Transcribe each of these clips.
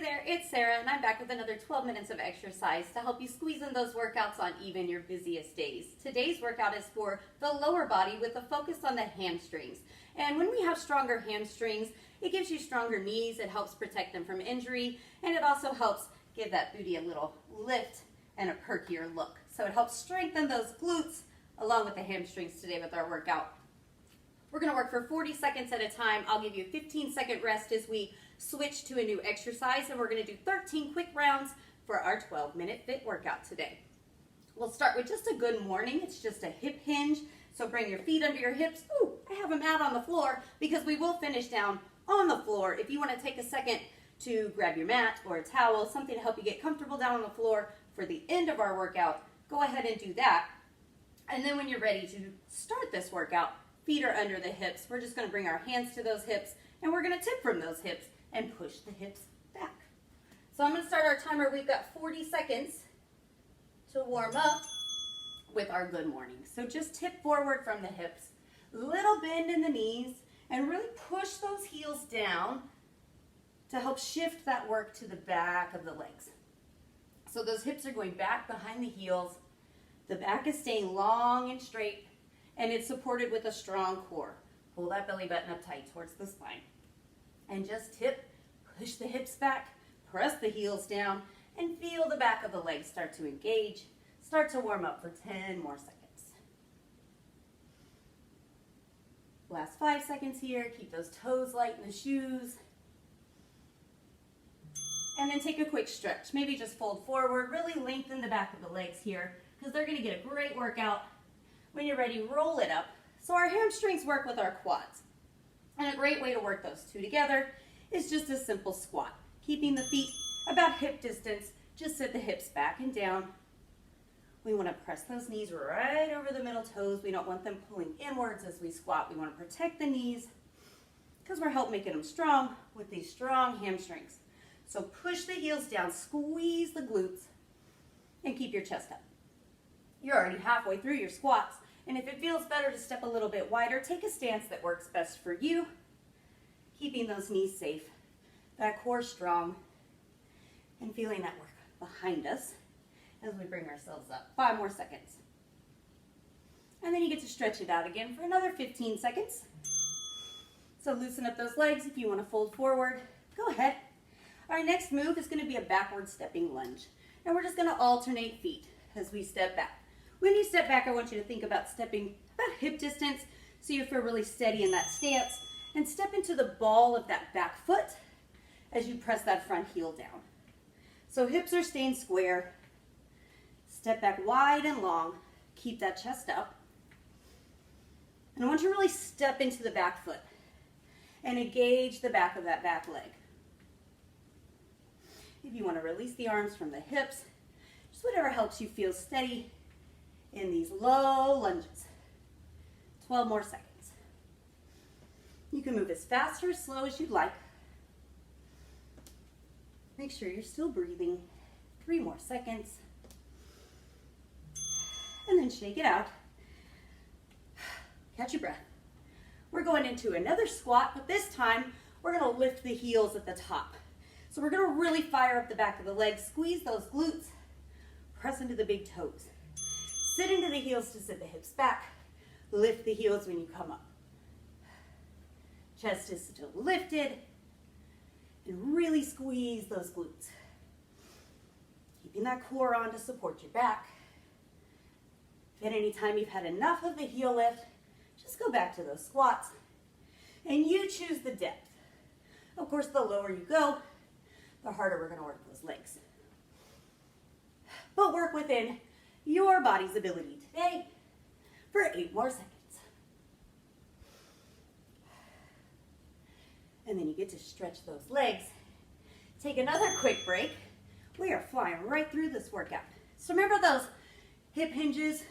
Hey there, it's Sarah, and I'm back with another 12 minutes of exercise to help you squeeze in those workouts on even your busiest days. Today's workout is for the lower body with a focus on the hamstrings. And when we have stronger hamstrings, it gives you stronger knees, it helps protect them from injury, and it also helps give that booty a little lift and a perkier look. So it helps strengthen those glutes along with the hamstrings today with our workout. We're going to work for 40 seconds at a time. I'll give you a 15-second rest as we switch to a new exercise, and we're going to do 13 quick rounds for our 12-minute fit workout today. We'll start with just a good morning. It's just a hip hinge, so bring your feet under your hips. Ooh, I have a mat on the floor because we will finish down on the floor. If you want to take a second to grab your mat or a towel, something to help you get comfortable down on the floor for the end of our workout, go ahead and do that. And then when you're ready to start this workout, feet are under the hips. We're just going to bring our hands to those hips, and we're going to tip from those hips and push the hips back. So I'm going to start our timer. We've got 40 seconds to warm up with our good morning. So just tip forward from the hips, little bend in the knees, and really push those heels down to help shift that work to the back of the legs. So those hips are going back behind the heels. The back is staying long and straight, and it's supported with a strong core. Pull that belly button up tight towards the spine. And just tip, push the hips back, press the heels down, and feel the back of the legs start to engage. Start to warm up for 10 more seconds. Last 5 seconds here. Keep those toes light in the shoes. And then take a quick stretch. Maybe just fold forward. Really lengthen the back of the legs here because they're going to get a great workout. When you're ready, roll it up. So our hamstrings work with our quads. And a great way to work those two together is just a simple squat. Keeping the feet about hip distance, just sit the hips back and down. We want to press those knees right over the middle toes. We don't want them pulling inwards as we squat. We want to protect the knees because we're helping making them strong with these strong hamstrings. So push the heels down, squeeze the glutes, and keep your chest up. You're already halfway through your squats. And if it feels better to step a little bit wider, take a stance that works best for you, keeping those knees safe, that core strong, and feeling that work behind us as we bring ourselves up. 5 more seconds. And then you get to stretch it out again for another 15 seconds. So loosen up those legs. If you want to fold forward, go ahead. Our next move is going to be a backward stepping lunge. And we're just going to alternate feet as we step back. When you step back, I want you to think about stepping about hip distance so you feel really steady in that stance, and step into the ball of that back foot as you press that front heel down. So hips are staying square. Step back wide and long. Keep that chest up. And I want you to really step into the back foot and engage the back of that back leg. If you want to release the arms from the hips, just whatever helps you feel steady in these low lunges. 12 more seconds. You can move as fast or as slow as you'd like. Make sure you're still breathing. 3 more seconds. And then shake it out. Catch your breath. We're going into another squat, but this time we're going to lift the heels at the top. So we're going to really fire up the back of the legs, squeeze those glutes, press into the big toes. Sit into the heels to sit the hips back. Lift the heels when you come up. Chest is still lifted. And really squeeze those glutes. Keeping that core on to support your back. At any time you've had enough of the heel lift, just go back to those squats. And you choose the depth. Of course, the lower you go, the harder we're going to work those legs. But work within your body's ability today for 8 more seconds. And then you get to stretch those legs. Take another quick break. We are flying right through this workout. So remember those hip hinges?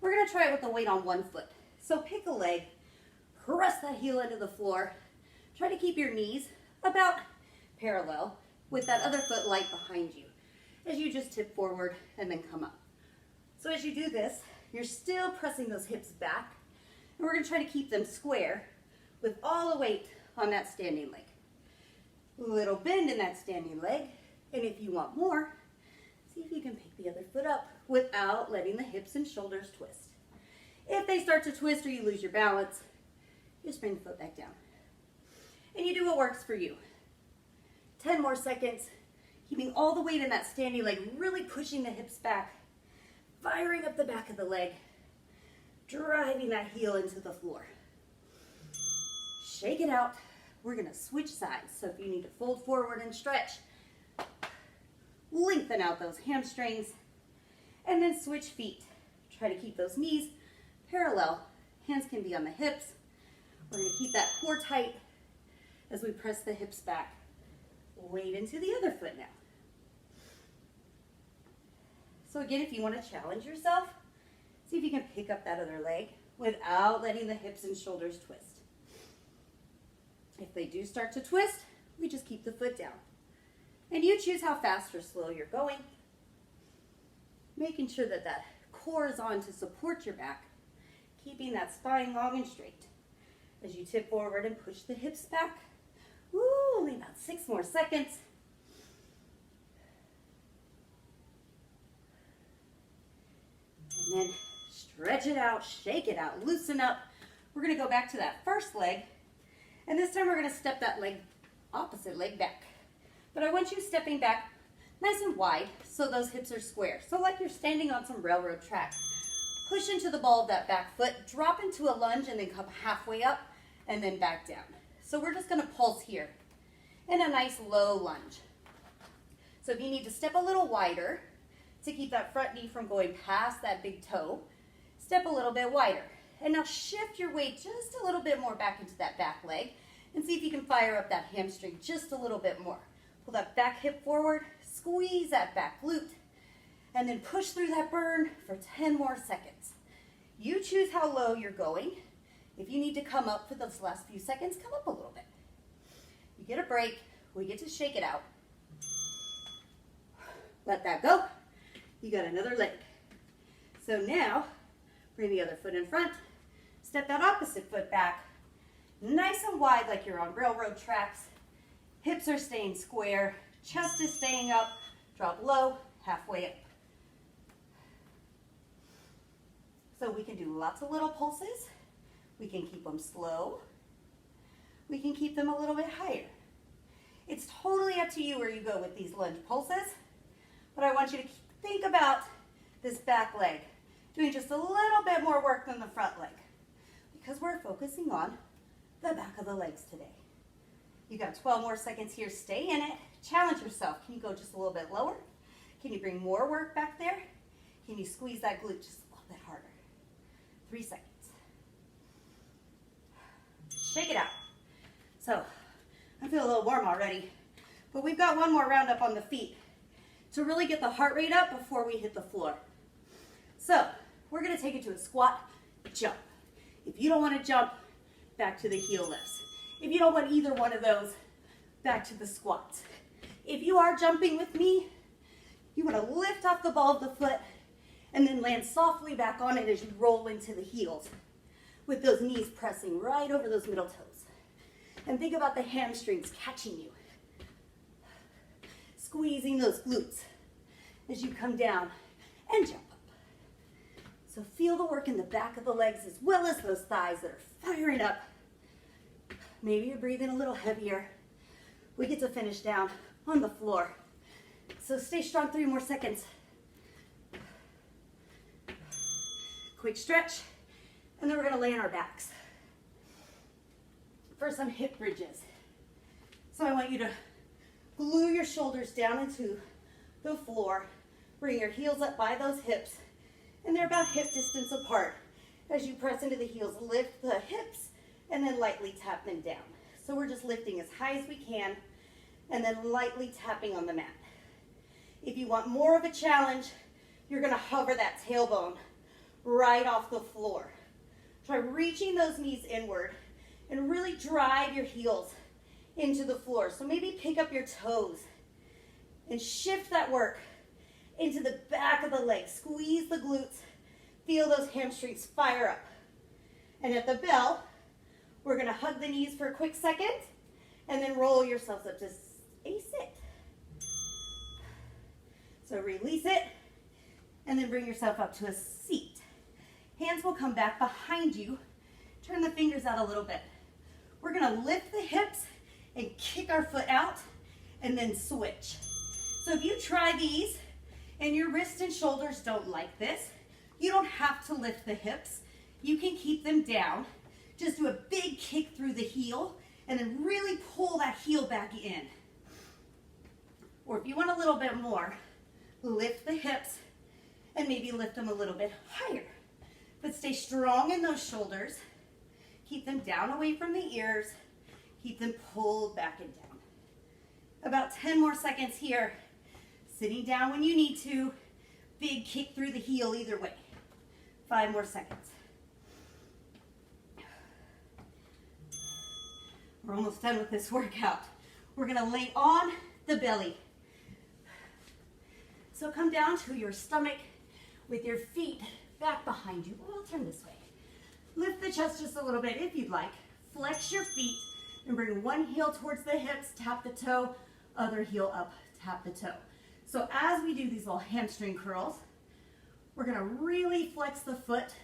We're going to try it with the weight on one foot. So pick a leg, press that heel into the floor. Try to keep your knees about parallel with that other foot light behind you as you just tip forward and then come up. So as you do this, you're still pressing those hips back, and we're going to try to keep them square with all the weight on that standing leg. Little bend in that standing leg. And if you want more, see if you can pick the other foot up without letting the hips and shoulders twist. If they start to twist or you lose your balance, just bring the foot back down. And you do what works for you. 10 more seconds, keeping all the weight in that standing leg, really pushing the hips back, firing up the back of the leg, driving that heel into the floor. Shake it out. We're gonna switch sides. So if you need to fold forward and stretch, lengthen out those hamstrings, and then switch feet. Try to keep those knees parallel. Hands can be on the hips. We're gonna keep that core tight as we press the hips back. Weight into the other foot now. So again, if you want to challenge yourself, see if you can pick up that other leg without letting the hips and shoulders twist. If they do start to twist, we just keep the foot down. And you choose how fast or slow you're going. Making sure that that core is on to support your back, keeping that spine long and straight. As you tip forward and push the hips back. Woo, only about 6 more seconds. And then stretch it out, shake it out, loosen up. We're gonna go back to that first leg. And this time we're gonna step that leg, opposite leg back. But I want you stepping back nice and wide so those hips are square. So like you're standing on some railroad tracks. Push into the ball of that back foot, drop into a lunge and then come halfway up and then back down. So we're just gonna pulse here in a nice low lunge. So if you need to step a little wider to keep that front knee from going past that big toe, step a little bit wider. And now shift your weight just a little bit more back into that back leg and see if you can fire up that hamstring just a little bit more. Pull that back hip forward, squeeze that back glute, and then push through that burn for 10 more seconds. You choose how low you're going. If you need to come up for those last few seconds, come up a little bit. You get a break, we get to shake it out. Let that go. You got another leg. So now, bring the other foot in front, step that opposite foot back, nice and wide like you're on railroad tracks. Hips are staying square, chest is staying up, drop low, halfway up. So we can do lots of little pulses. We can keep them slow. We can keep them a little bit higher. It's totally up to you where you go with these lunge pulses, but I want you to think about this back leg, doing just a little bit more work than the front leg, because we're focusing on the back of the legs today. You got 12 more seconds here, stay in it, challenge yourself. Can you go just a little bit lower? Can you bring more work back there? Can you squeeze that glute just a little bit harder? 3 seconds. Shake it out. So, I feel a little warm already, but we've got one more round up on the feet to really get the heart rate up before we hit the floor. So, we're gonna take it to a squat, jump. If you don't wanna jump, back to the heel lifts. If you don't want either one of those, back to the squats. If you are jumping with me, you wanna lift off the ball of the foot and then land softly back on it as you roll into the heels, with those knees pressing right over those middle toes. And think about the hamstrings catching you. Squeezing those glutes as you come down and jump up. So feel the work in the back of the legs as well as those thighs that are firing up. Maybe you're breathing a little heavier. We get to finish down on the floor. So stay strong, 3 more seconds. Quick stretch, and then we're gonna lay on our backs for some hip bridges. So I want you to glue your shoulders down into the floor. Bring your heels up by those hips, and they're about hip distance apart. As you press into the heels, lift the hips, and then lightly tap them down. So we're just lifting as high as we can, and then lightly tapping on the mat. If you want more of a challenge, you're gonna hover that tailbone right off the floor. Try reaching those knees inward and really drive your heels into the floor. So maybe pick up your toes and shift that work into the back of the leg. Squeeze the glutes. Feel those hamstrings fire up. And at the bell, we're gonna hug the knees for a quick second and then roll yourselves up to So release it, and then bring yourself up to a seat. Hands will come back behind you. Turn the fingers out a little bit. We're gonna lift the hips and kick our foot out, and then switch. So if you try these and your wrists and shoulders don't like this, you don't have to lift the hips. You can keep them down. Just do a big kick through the heel and then really pull that heel back in. Or if you want a little bit more, lift the hips and maybe lift them a little bit higher. But stay strong in those shoulders. Keep them down away from the ears. Keep them pulled back and down. About 10 more seconds here. Sitting down when you need to. Big kick through the heel either way. 5 more seconds. We're almost done with this workout. We're gonna lay on the belly. So come down to your stomach with your feet back behind you. Well, I'll turn this way. Lift the chest just a little bit if you'd like. Flex your feet and bring one heel towards the hips, tap the toe, other heel up, tap the toe. So as we do these little hamstring curls, we're gonna really flex the foot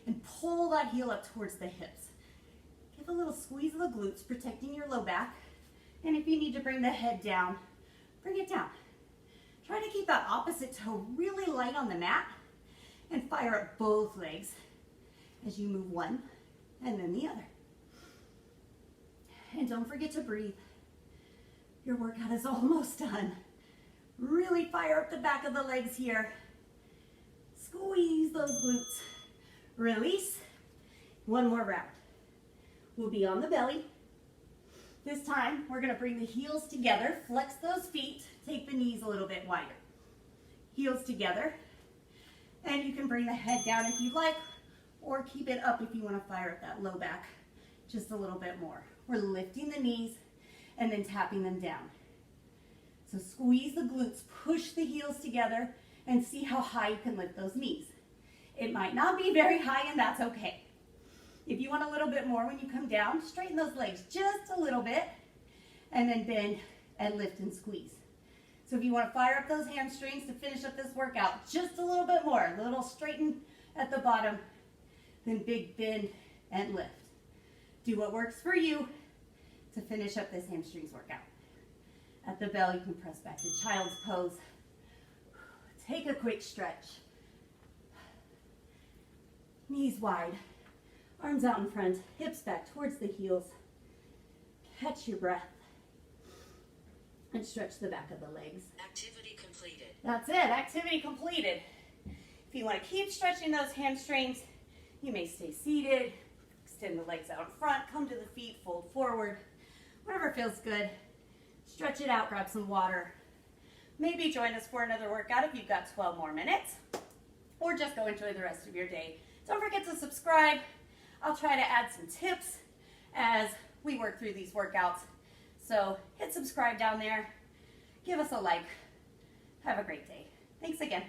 and pull that heel up towards the hips. Give a little squeeze of the glutes, protecting your low back. And if you need to bring the head down, bring it down. Try to keep that opposite toe really light on the mat and fire up both legs as you move one and then the other. And don't forget to breathe. Your workout is almost done. Really fire up the back of the legs here. Squeeze those glutes. Release. One more round. We'll be on the belly. This time, we're gonna bring the heels together, flex those feet, take the knees a little bit wider. Heels together, and you can bring the head down if you like, or keep it up if you wanna fire up that low back just a little bit more. We're lifting the knees and then tapping them down. So squeeze the glutes, push the heels together, and see how high you can lift those knees. It might not be very high, and that's okay. If you want a little bit more when you come down, straighten those legs just a little bit, and then bend and lift and squeeze. So if you want to fire up those hamstrings to finish up this workout, just a little bit more, a little straighten at the bottom, then big bend and lift. Do what works for you to finish up this hamstrings workout. At the bell, you can press back to child's pose. Take a quick stretch. Knees wide. Arms out in front, hips back towards the heels. Catch your breath. And stretch the back of the legs. Activity completed. That's it, activity completed. If you want to keep stretching those hamstrings, you may stay seated, extend the legs out in front, come to the feet, fold forward. Whatever feels good. Stretch it out, grab some water. Maybe join us for another workout if you've got 12 more minutes, or just go enjoy the rest of your day. Don't forget to subscribe. I'll try to add some tips as we work through these workouts. So hit subscribe down there. Give us a like. Have a great day. Thanks again.